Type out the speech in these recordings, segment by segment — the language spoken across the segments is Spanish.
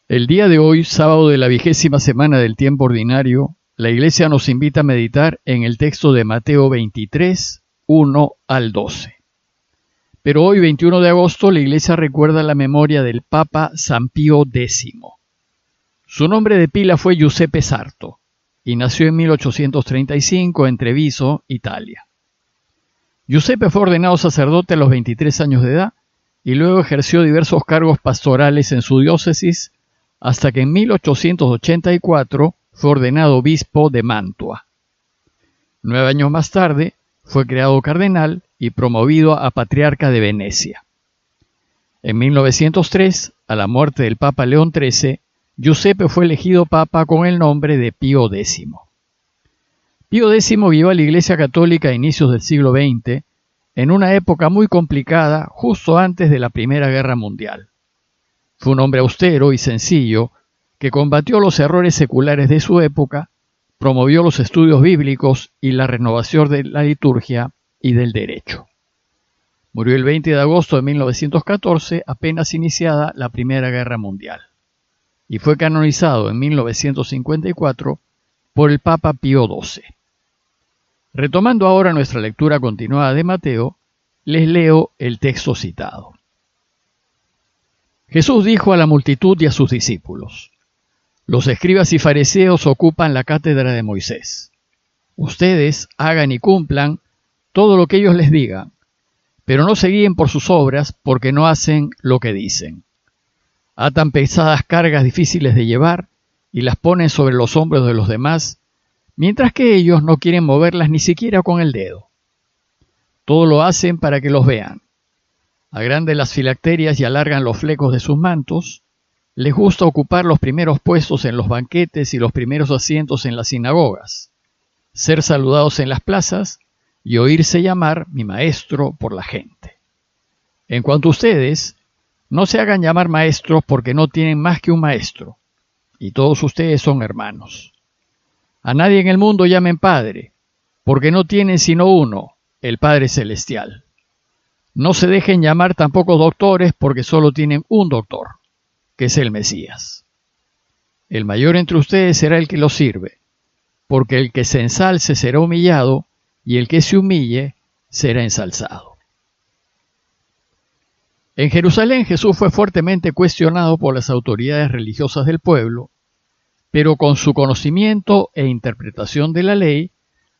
El día de hoy, sábado de la 20ª semana del tiempo ordinario, la Iglesia nos invita a meditar en el texto de Mateo 23, 1 al 12. Pero hoy, 21 de agosto, la Iglesia recuerda la memoria del Papa San Pío X. Su nombre de pila fue Giuseppe Sarto y nació en 1835 en Treviso, Italia. Giuseppe fue ordenado sacerdote a los 23 años de edad y luego ejerció diversos cargos pastorales en su diócesis hasta que en 1884 fue ordenado obispo de Mantua. 9 años más tarde fue creado cardenal y promovido a patriarca de Venecia. En 1903, a la muerte del Papa León XIII, Giuseppe fue elegido papa con el nombre de Pío X. Pío X guió a la Iglesia Católica a inicios del siglo XX, en una época muy complicada justo antes de la Primera Guerra Mundial. Fue un hombre austero y sencillo que combatió los errores seculares de su época, promovió los estudios bíblicos y la renovación de la liturgia y del derecho. Murió el 20 de agosto de 1914, apenas iniciada la Primera Guerra Mundial, y fue canonizado en 1954 por el Papa Pío XII. Retomando ahora nuestra lectura continuada de Mateo, les leo el texto citado. Jesús dijo a la multitud y a sus discípulos: Los escribas y fariseos ocupan la cátedra de Moisés. Ustedes hagan y cumplan todo lo que ellos les digan, pero no se guíen por sus obras porque no hacen lo que dicen. Atan pesadas cargas difíciles de llevar y las ponen sobre los hombros de los demás, mientras que ellos no quieren moverlas ni siquiera con el dedo. Todo lo hacen para que los vean. Agrandan las filacterias y alargan los flecos de sus mantos. Les gusta ocupar los primeros puestos en los banquetes y los primeros asientos en las sinagogas, ser saludados en las plazas y oírse llamar mi maestro por la gente. En cuanto a ustedes, no se hagan llamar maestros porque no tienen más que un maestro, y todos ustedes son hermanos. A nadie en el mundo llamen Padre, porque no tienen sino uno, el Padre Celestial. No se dejen llamar tampoco doctores porque solo tienen un doctor, que es el Mesías. El mayor entre ustedes será el que los sirve, porque el que se ensalce será humillado, y el que se humille será ensalzado. En Jerusalén Jesús fue fuertemente cuestionado por las autoridades religiosas del pueblo, pero con su conocimiento e interpretación de la ley,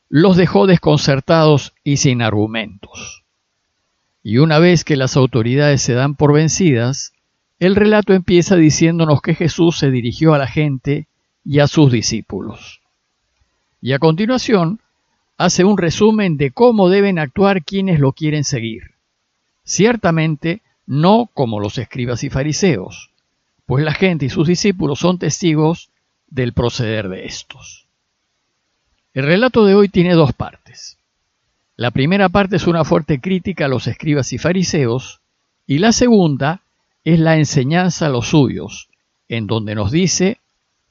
los dejó desconcertados y sin argumentos. Y una vez que las autoridades se dan por vencidas, el relato empieza diciéndonos que Jesús se dirigió a la gente y a sus discípulos. Y a continuación, hace un resumen de cómo deben actuar quienes lo quieren seguir. Ciertamente, no como los escribas y fariseos, pues la gente y sus discípulos son testigos del proceder de estos. El relato de hoy tiene dos partes. La primera parte es una fuerte crítica a los escribas y fariseos, y la segunda es la enseñanza a los suyos, en donde nos dice: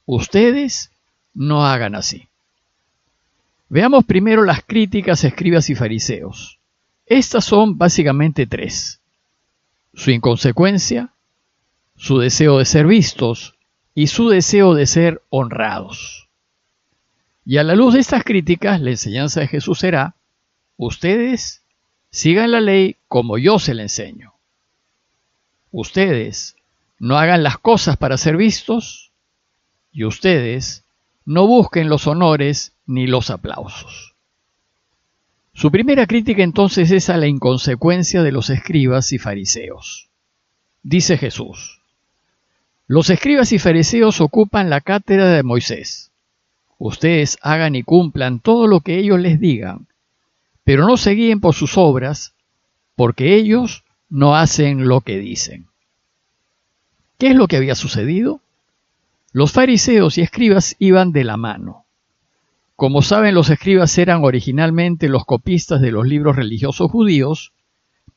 ustedes no hagan así. Veamos primero las críticas a escribas y fariseos. Estas son básicamente tres: su inconsecuencia, su deseo de ser vistos y su deseo de ser honrados. Y a la luz de estas críticas, la enseñanza de Jesús será: ustedes sigan la ley como yo se la enseño. Ustedes no hagan las cosas para ser vistos, y ustedes no busquen los honores ni los aplausos. Su primera crítica entonces es a la inconsecuencia de los escribas y fariseos. Dice Jesús: los escribas y fariseos ocupan la cátedra de Moisés. Ustedes hagan y cumplan todo lo que ellos les digan, pero no se guíen por sus obras, porque ellos no hacen lo que dicen. ¿Qué es lo que había sucedido? Los fariseos y escribas iban de la mano. Como saben, los escribas eran originalmente los copistas de los libros religiosos judíos,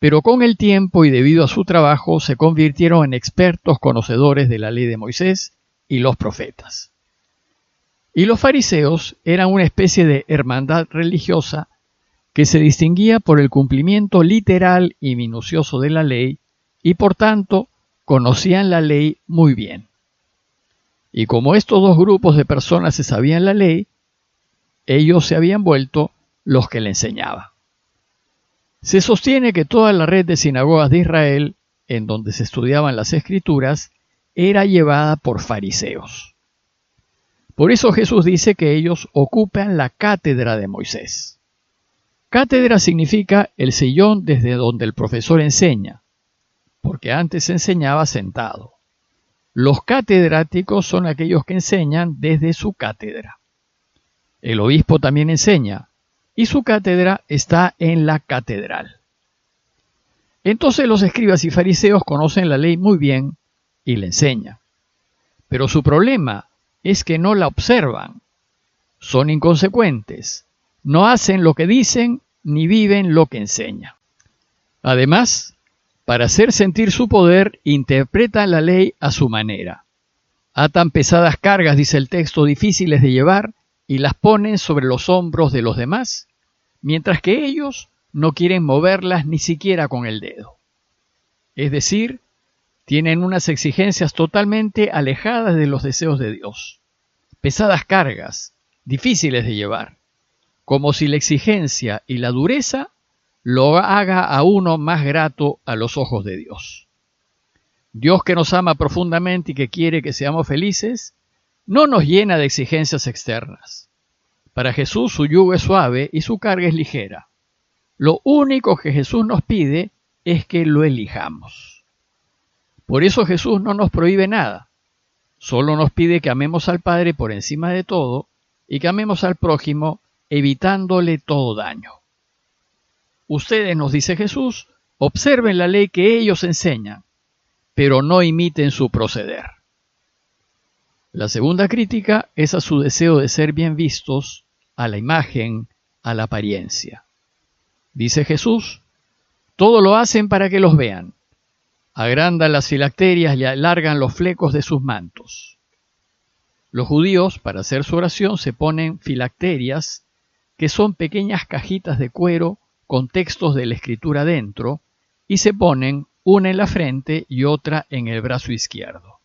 pero con el tiempo y debido a su trabajo se convirtieron en expertos conocedores de la ley de Moisés y los profetas. Y los fariseos eran una especie de hermandad religiosa que se distinguía por el cumplimiento literal y minucioso de la ley y por tanto conocían la ley muy bien. Y como estos dos grupos de personas se sabían la ley, ellos se habían vuelto los que le enseñaban. Se sostiene que toda la red de sinagogas de Israel, en donde se estudiaban las Escrituras, era llevada por fariseos. Por eso Jesús dice que ellos ocupan la cátedra de Moisés. Cátedra significa el sillón desde donde el profesor enseña, porque antes enseñaba sentado. Los catedráticos son aquellos que enseñan desde su cátedra. El obispo también enseña, y su cátedra está en la catedral. Entonces los escribas y fariseos conocen la ley muy bien y la enseñan. Pero su problema es que no la observan. Son inconsecuentes. No hacen lo que dicen ni viven lo que enseñan. Además, para hacer sentir su poder, interpretan la ley a su manera. Atan pesadas cargas, dice el texto, difíciles de llevar, y las ponen sobre los hombros de los demás, mientras que ellos no quieren moverlas ni siquiera con el dedo. Es decir, tienen unas exigencias totalmente alejadas de los deseos de Dios. Pesadas cargas, difíciles de llevar, como si la exigencia y la dureza lo haga a uno más grato a los ojos de Dios. Dios, que nos ama profundamente y que quiere que seamos felices, no nos llena de exigencias externas. Para Jesús su yugo es suave y su carga es ligera. Lo único que Jesús nos pide es que lo elijamos. Por eso Jesús no nos prohíbe nada. Solo nos pide que amemos al Padre por encima de todo y que amemos al prójimo evitándole todo daño. Ustedes, nos dice Jesús, observen la ley que ellos enseñan, pero no imiten su proceder. La segunda crítica es a su deseo de ser bien vistos, a la imagen, a la apariencia. Dice Jesús, todo lo hacen para que los vean. Agrandan las filacterias y alargan los flecos de sus mantos. Los judíos, para hacer su oración, se ponen filacterias, que son pequeñas cajitas de cuero con textos de la Escritura dentro, y se ponen una en la frente y otra en el brazo izquierdo.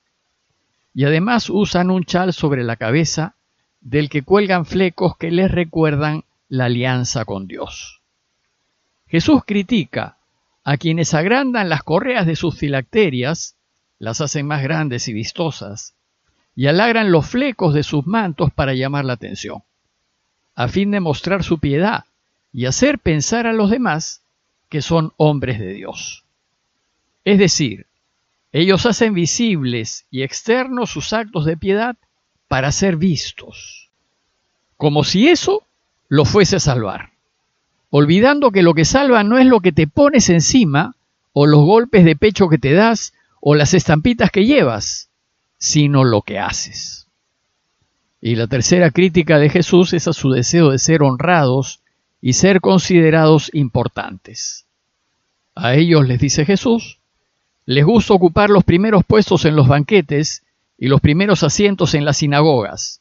Y además usan un chal sobre la cabeza del que cuelgan flecos que les recuerdan la alianza con Dios. Jesús critica a quienes agrandan las correas de sus filacterias, las hacen más grandes y vistosas, y alargan los flecos de sus mantos para llamar la atención, a fin de mostrar su piedad y hacer pensar a los demás que son hombres de Dios. Es decir, ellos hacen visibles y externos sus actos de piedad para ser vistos, como si eso lo fuese a salvar, olvidando que lo que salva no es lo que te pones encima, o los golpes de pecho que te das, o las estampitas que llevas, sino lo que haces. Y la tercera crítica de Jesús es a su deseo de ser honrados y ser considerados importantes. A ellos, les dice Jesús, les gusta ocupar los primeros puestos en los banquetes y los primeros asientos en las sinagogas,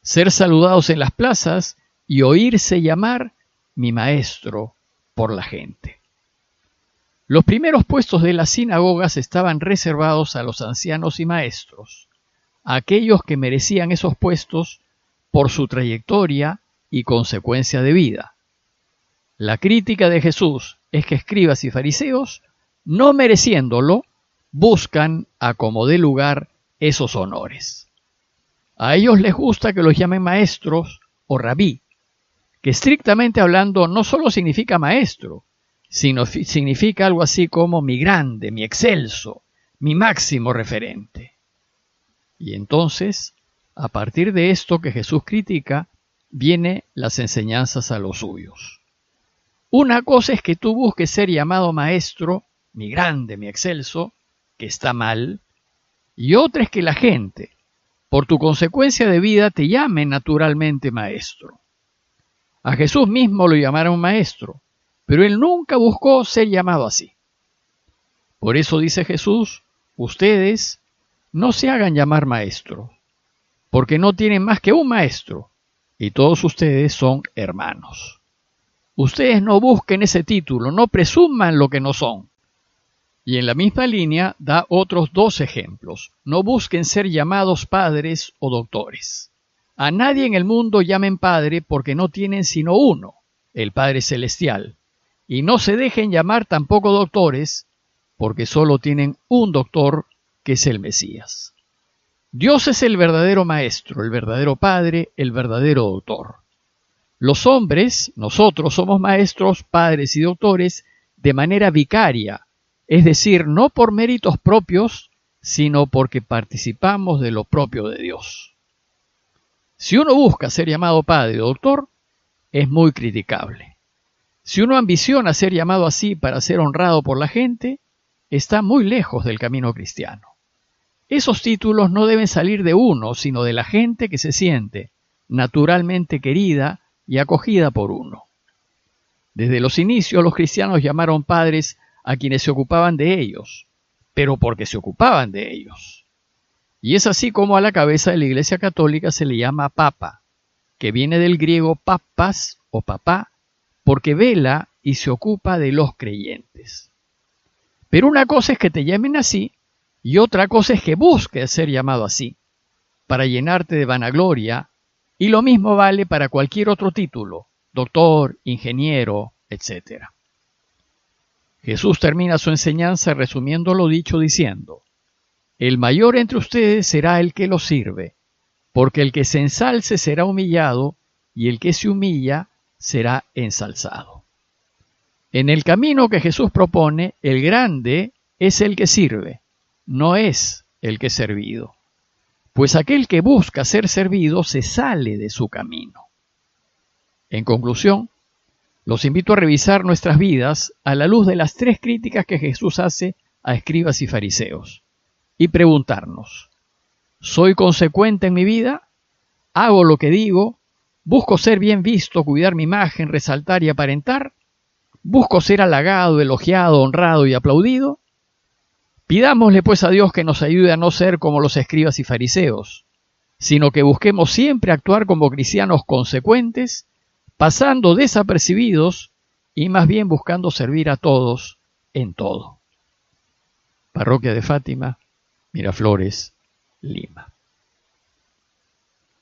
ser saludados en las plazas y oírse llamar mi maestro por la gente. Los primeros puestos de las sinagogas estaban reservados a los ancianos y maestros, a aquellos que merecían esos puestos por su trayectoria y consecuencia de vida. La crítica de Jesús es que escribas y fariseos, no mereciéndolo, buscan a como dé lugar esos honores. A ellos les gusta que los llamen maestros o rabí, que estrictamente hablando no solo significa maestro, sino significa algo así como mi grande, mi excelso, mi máximo referente. Y entonces, a partir de esto que Jesús critica, vienen las enseñanzas a los suyos. Una cosa es que tú busques ser llamado maestro, mi grande, mi excelso, que está mal, y otra es que la gente, por tu consecuencia de vida, te llame naturalmente maestro. A Jesús mismo lo llamaron maestro, pero él nunca buscó ser llamado así. Por eso dice Jesús, ustedes no se hagan llamar maestro, porque no tienen más que un maestro, y todos ustedes son hermanos. Ustedes no busquen ese título, no presuman lo que no son. Y en la misma línea da otros 2 ejemplos. No busquen ser llamados padres o doctores. A nadie en el mundo llamen padre porque no tienen sino uno, el Padre Celestial. Y no se dejen llamar tampoco doctores porque solo tienen un doctor, que es el Mesías. Dios es el verdadero maestro, el verdadero padre, el verdadero doctor. Los hombres, nosotros somos maestros, padres y doctores de manera vicaria, es decir, no por méritos propios, sino porque participamos de lo propio de Dios. Si uno busca ser llamado padre o doctor, es muy criticable. Si uno ambiciona ser llamado así para ser honrado por la gente, está muy lejos del camino cristiano. Esos títulos no deben salir de uno, sino de la gente que se siente naturalmente querida y acogida por uno. Desde los inicios los cristianos llamaron padres a quienes se ocupaban de ellos, pero porque se ocupaban de ellos. Y es así como a la cabeza de la Iglesia Católica se le llama Papa, que viene del griego papas o papá, porque vela y se ocupa de los creyentes. Pero una cosa es que te llamen así, y otra cosa es que busques ser llamado así, para llenarte de vanagloria, y lo mismo vale para cualquier otro título, doctor, ingeniero, etc. Jesús termina su enseñanza resumiendo lo dicho diciendo: el mayor entre ustedes será el que los sirve, porque el que se ensalce será humillado, y el que se humilla será ensalzado. En el camino que Jesús propone, el grande es el que sirve, no es el que es servido. Pues aquel que busca ser servido se sale de su camino. En conclusión, los invito a revisar nuestras vidas a la luz de las 3 críticas que Jesús hace a escribas y fariseos, y preguntarnos: ¿soy consecuente en mi vida? ¿Hago lo que digo? ¿Busco ser bien visto, cuidar mi imagen, resaltar y aparentar? ¿Busco ser halagado, elogiado, honrado y aplaudido? Pidámosle pues a Dios que nos ayude a no ser como los escribas y fariseos, sino que busquemos siempre actuar como cristianos consecuentes, pasando desapercibidos y más bien buscando servir a todos en todo. Parroquia de Fátima, Miraflores, Lima.